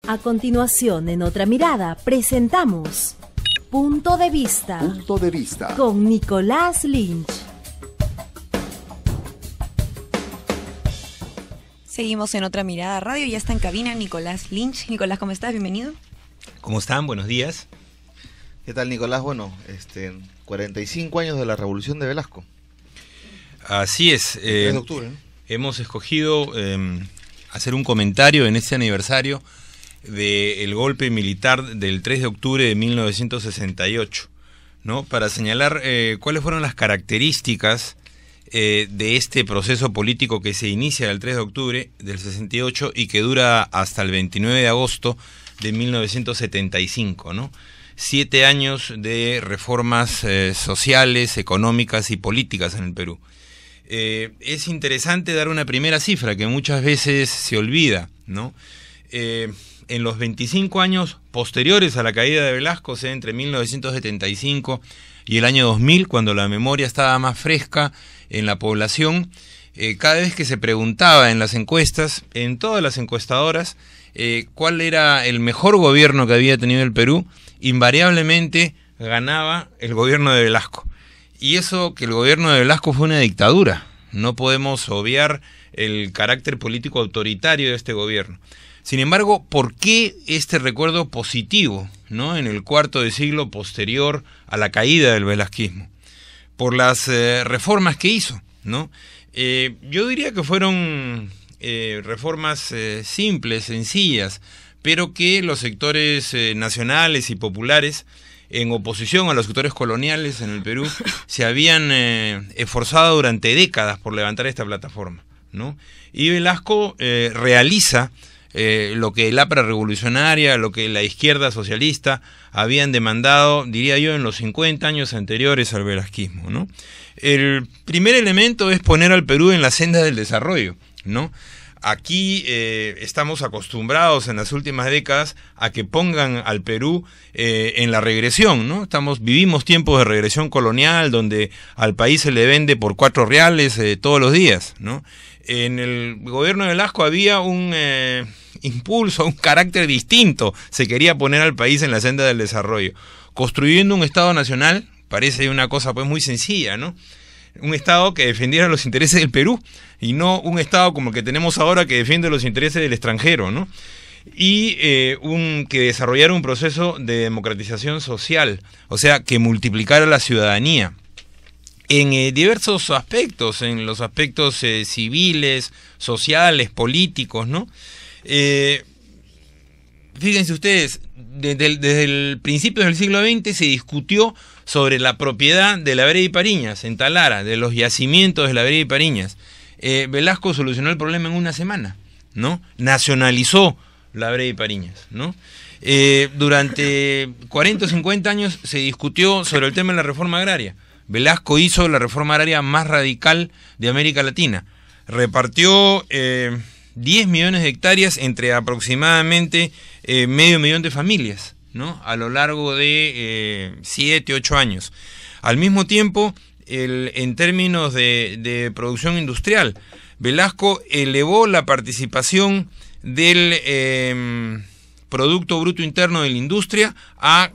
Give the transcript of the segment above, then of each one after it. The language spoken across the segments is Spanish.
A continuación, en Otra Mirada, presentamos Punto de Vista. Punto de Vista. Con Nicolás Lynch. Seguimos en Otra Mirada Radio, ya está en cabina Nicolás Lynch. Nicolás, ¿cómo estás? Bienvenido. ¿Cómo están? Buenos días. ¿Qué tal, Nicolás? Bueno, 45 años de la Revolución de Velasco. Así es. 3 de octubre, ¿no? Hemos escogido hacer un comentario en este aniversario del golpe militar del 3 de octubre de 1968, ¿no? Para señalar cuáles fueron las características de este proceso político que se inicia el 3 de octubre del 68 y que dura hasta el 29 de agosto de 1975, ¿no? 7 años de reformas sociales, económicas y políticas en el Perú. Es interesante dar una primera cifra que muchas veces se olvida, ¿no? En los 25 años posteriores a la caída de Velasco, o sea, entre 1975 y el año 2000, cuando la memoria estaba más fresca en la población, cada vez que se preguntaba en las encuestas, en todas las encuestadoras, cuál era el mejor gobierno que había tenido el Perú, invariablemente ganaba el gobierno de Velasco. Y eso que el gobierno de Velasco fue una dictadura. No podemos obviar el carácter político autoritario de este gobierno. Sin embargo, ¿por qué este recuerdo positivo, ¿no?, en el cuarto de siglo posterior a la caída del velasquismo? Por las reformas que hizo, ¿no? Yo diría que fueron reformas simples, sencillas, pero que los sectores nacionales y populares, en oposición a los sectores coloniales en el Perú, se habían esforzado durante décadas por levantar esta plataforma, ¿no? Y Velasco realiza lo que el APRA revolucionaria, lo que la izquierda socialista habían demandado, diría yo, en los 50 años anteriores al velasquismo, ¿no? El primer elemento es poner al Perú en la senda del desarrollo, ¿no? Aquí estamos acostumbrados en las últimas décadas a que pongan al Perú en la regresión, ¿no? Vivimos tiempos de regresión colonial donde al país se le vende por 4 reales todos los días, ¿no? En el gobierno de Velasco había un impulso, un carácter distinto. Se quería poner al país en la senda del desarrollo, construyendo un Estado nacional. Parece una cosa pues muy sencilla, ¿no? Un Estado que defendiera los intereses del Perú y no un Estado como el que tenemos ahora que defiende los intereses del extranjero, ¿no? Y que desarrollara un proceso de democratización social, o sea, que multiplicara la ciudadanía en diversos aspectos, en los aspectos civiles, sociales, políticos, ¿no? Fíjense ustedes, desde el principio del siglo XX se discutió sobre la propiedad de la Vereda Ipariñas, en Talara, de los yacimientos de la Vereda Ipariñas. Velasco solucionó el problema en una semana, ¿no? Nacionalizó la Vereda Ipariñas, ¿no? Durante 40 o 50 años se discutió sobre el tema de la reforma agraria. Velasco hizo la reforma agraria más radical de América Latina. Repartió 10 millones de hectáreas entre aproximadamente medio millón de familias, ¿no?, a lo largo de 7, 8 años. Al mismo tiempo, en términos de producción industrial, Velasco elevó la participación del Producto Bruto Interno de la industria a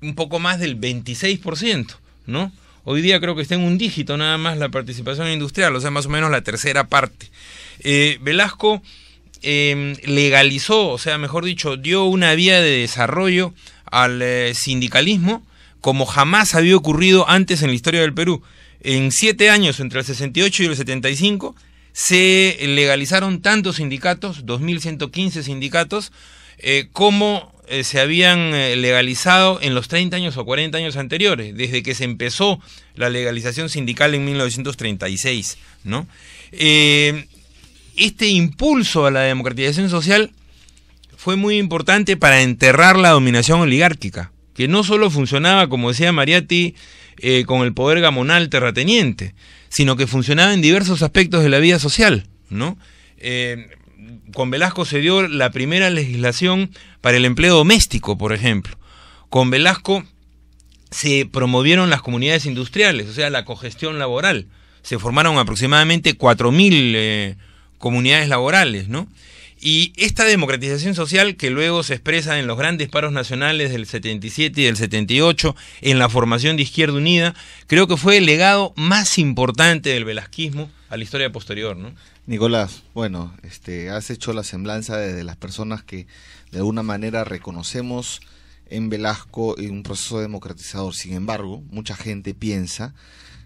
un poco más del 26%, ¿no? Hoy día creo que está en un dígito nada más la participación industrial, o sea, más o menos la tercera parte. Velasco legalizó, o sea, mejor dicho, dio una vía de desarrollo al sindicalismo como jamás había ocurrido antes en la historia del Perú. En 7 años, entre el 68 y el 75, se legalizaron tantos sindicatos, 2.115 sindicatos, como se habían legalizado en los 30 años o 40 años anteriores, desde que se empezó la legalización sindical en 1936, ¿no? Este impulso a la democratización social fue muy importante para enterrar la dominación oligárquica, que no solo funcionaba, como decía Mariatti, con el poder gamonal terrateniente, sino que funcionaba en diversos aspectos de la vida social, ¿no? Con Velasco se dio la primera legislación para el empleo doméstico, por ejemplo. Con Velasco se promovieron las comunidades industriales, o sea, la cogestión laboral. Se formaron aproximadamente 4.000 comunidades laborales, ¿no? Y esta democratización social que luego se expresa en los grandes paros nacionales del 77 y del 78, en la formación de Izquierda Unida, creo que fue el legado más importante del velasquismo a la historia posterior, ¿no? Nicolás, bueno, has hecho la semblanza de las personas que de alguna manera reconocemos en Velasco un proceso democratizador. Sin embargo, mucha gente piensa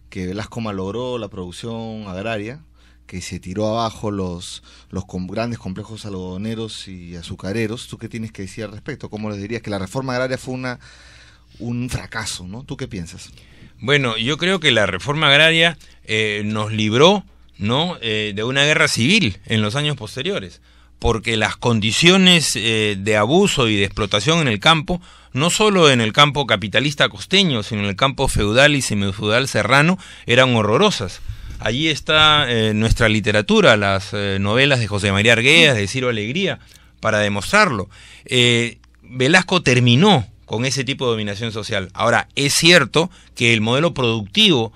que Velasco malogró la producción agraria, que se tiró abajo los grandes complejos algodoneros y azucareros. ¿Tú qué tienes que decir al respecto? ¿Cómo les dirías que la reforma agraria fue un fracaso, ¿no? ¿Tú qué piensas? Bueno, yo creo que la reforma agraria nos libró, ¿no?, de una guerra civil en los años posteriores, porque las condiciones de abuso y de explotación en el campo, no solo en el campo capitalista costeño, sino en el campo feudal y semifeudal serrano, eran horrorosas. Allí está nuestra literatura, las novelas de José María Arguedas, de Ciro Alegría, para demostrarlo. Velasco terminó con ese tipo de dominación social. Ahora, es cierto que el modelo productivo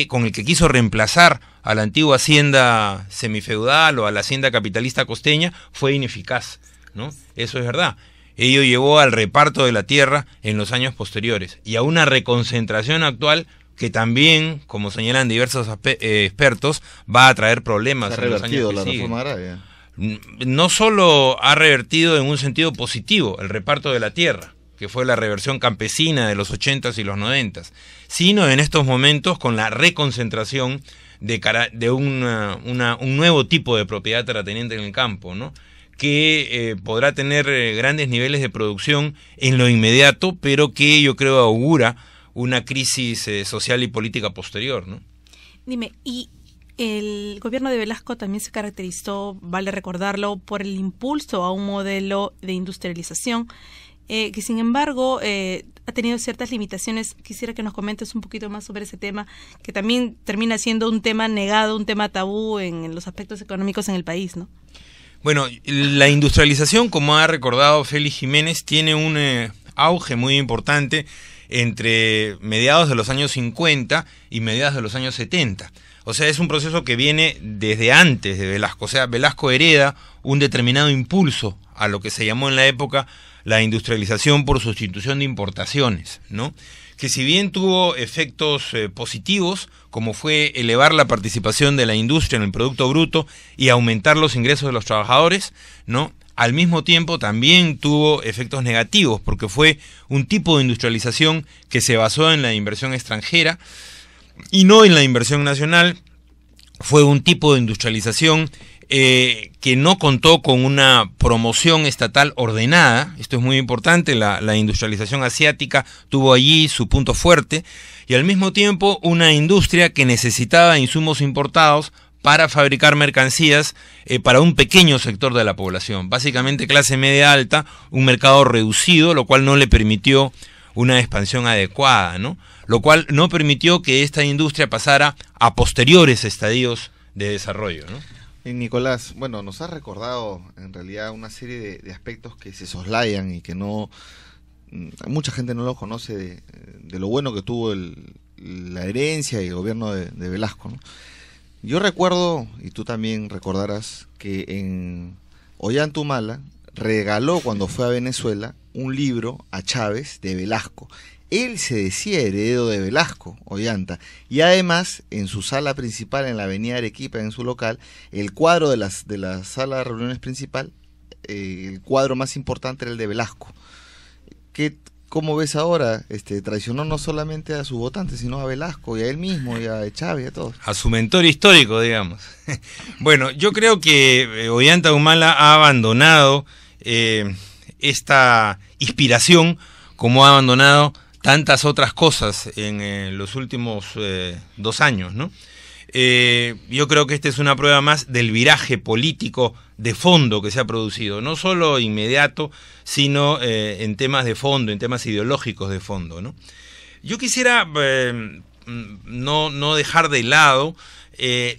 con el que quiso reemplazar a la antigua hacienda semifeudal o a la hacienda capitalista costeña fue ineficaz, ¿no? Eso es verdad. Ello llevó al reparto de la tierra en los años posteriores y a una reconcentración actual que también, como señalan diversos expertos, va a traer problemas en los años que siguen. Reforma agraria. No solo ha revertido en un sentido positivo el reparto de la tierra, que fue la reversión campesina de los 80s y los 90s, sino en estos momentos con la reconcentración de un nuevo tipo de propiedad terrateniente en el campo, ¿no?, que podrá tener grandes niveles de producción en lo inmediato, pero que yo creo augura una crisis social y política posterior, ¿no? Dime, y el gobierno de Velasco también se caracterizó, vale recordarlo, por el impulso a un modelo de industrialización que sin embargo ha tenido ciertas limitaciones. Quisiera que nos comentes un poquito más sobre ese tema, que también termina siendo un tema negado, un tema tabú en los aspectos económicos en el país, ¿no? Bueno, la industrialización, como ha recordado Félix Jiménez, tiene un auge muy importante entre mediados de los años 50 y mediados de los años 70. O sea, es un proceso que viene desde antes de Velasco. O sea, Velasco hereda un determinado impulso a lo que se llamó en la época la industrialización por sustitución de importaciones, ¿no?, que si bien tuvo efectos positivos, como fue elevar la participación de la industria en el Producto Bruto y aumentar los ingresos de los trabajadores, ¿no?, al mismo tiempo también tuvo efectos negativos, porque fue un tipo de industrialización que se basó en la inversión extranjera y no en la inversión nacional. Fue un tipo de industrialización que no contó con una promoción estatal ordenada. Esto es muy importante. La industrialización asiática tuvo allí su punto fuerte, y al mismo tiempo una industria que necesitaba insumos importados para fabricar mercancías para un pequeño sector de la población, básicamente clase media alta, un mercado reducido, lo cual no le permitió una expansión adecuada, ¿no?, lo cual no permitió que esta industria pasara a posteriores estadios de desarrollo, ¿no? Nicolás, bueno, nos has recordado en realidad una serie de aspectos que se soslayan y que mucha gente no lo conoce de lo bueno que tuvo la herencia y el gobierno de Velasco, ¿no? Yo recuerdo, y tú también recordarás, que en Ollanta Humala regaló, cuando fue a Venezuela, un libro a Chávez de Velasco. Él se decía heredero de Velasco, Ollanta, y además en su sala principal, en la avenida Arequipa, en su local, el cuadro de la sala de reuniones principal, el cuadro más importante era el de Velasco. ¿Cómo ves ahora? Traicionó no solamente a su votante, sino a Velasco y a él mismo y a Chávez y a todos. A su mentor histórico, digamos. Bueno, yo creo que Ollanta Humala ha abandonado esta inspiración, como ha abandonado tantas otras cosas en los últimos 2 años, ¿no? Yo creo que esta es una prueba más del viraje político de fondo que se ha producido, no solo inmediato, sino en temas de fondo, en temas ideológicos de fondo, ¿no? Yo quisiera no dejar de lado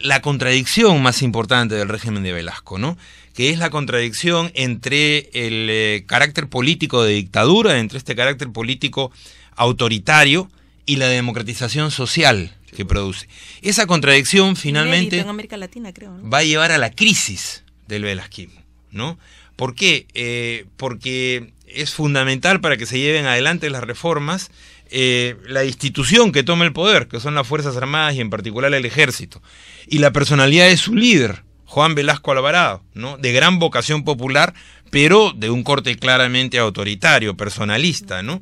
la contradicción más importante del régimen de Velasco, ¿no?, que es la contradicción entre el carácter político de dictadura, entre este carácter político autoritario y la democratización social que produce. Esa contradicción finalmente en América Latina, creo, ¿no?, va a llevar a la crisis del velasquismo. ¿no? ¿Por qué? Porque es fundamental para que se lleven adelante las reformas la institución que toma el poder, que son las Fuerzas Armadas y en particular el Ejército, y la personalidad de su líder, Juan Velasco Alvarado, ¿no? De gran vocación popular, pero de un corte claramente autoritario, personalista, ¿no?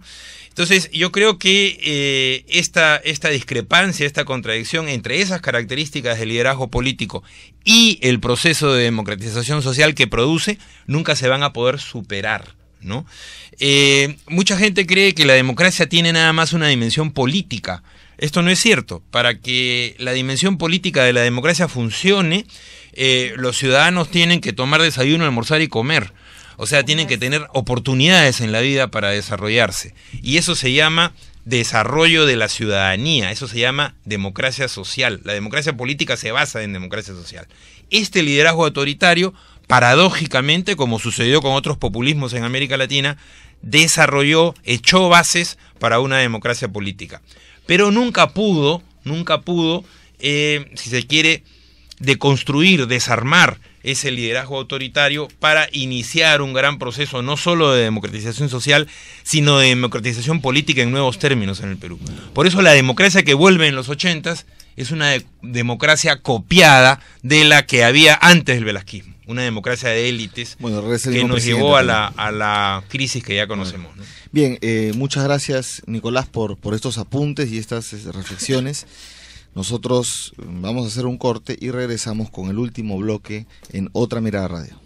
Entonces, yo creo que esta discrepancia, esta contradicción entre esas características del liderazgo político y el proceso de democratización social que produce, nunca se van a poder superar, ¿no? Mucha gente cree que la democracia tiene nada más una dimensión política. Esto no es cierto. Para que la dimensión política de la democracia funcione, los ciudadanos tienen que tomar desayuno, almorzar y comer. O sea, tienen que tener oportunidades en la vida para desarrollarse. Y eso se llama desarrollo de la ciudadanía, eso se llama democracia social. La democracia política se basa en democracia social. Este liderazgo autoritario, paradójicamente, como sucedió con otros populismos en América Latina, echó bases para una democracia política. Pero nunca pudo, si se quiere, deconstruir, desarmar ese liderazgo autoritario para iniciar un gran proceso no solo de democratización social, sino de democratización política en nuevos términos en el Perú. Por eso la democracia que vuelve en los 80s es una democracia copiada de la que había antes del velasquismo, una democracia de élites que nos llevó a la crisis que ya conocemos, ¿no? Bien, muchas gracias, Nicolás, por estos apuntes y estas reflexiones. Nosotros vamos a hacer un corte y regresamos con el último bloque en Otra Mirada Radio.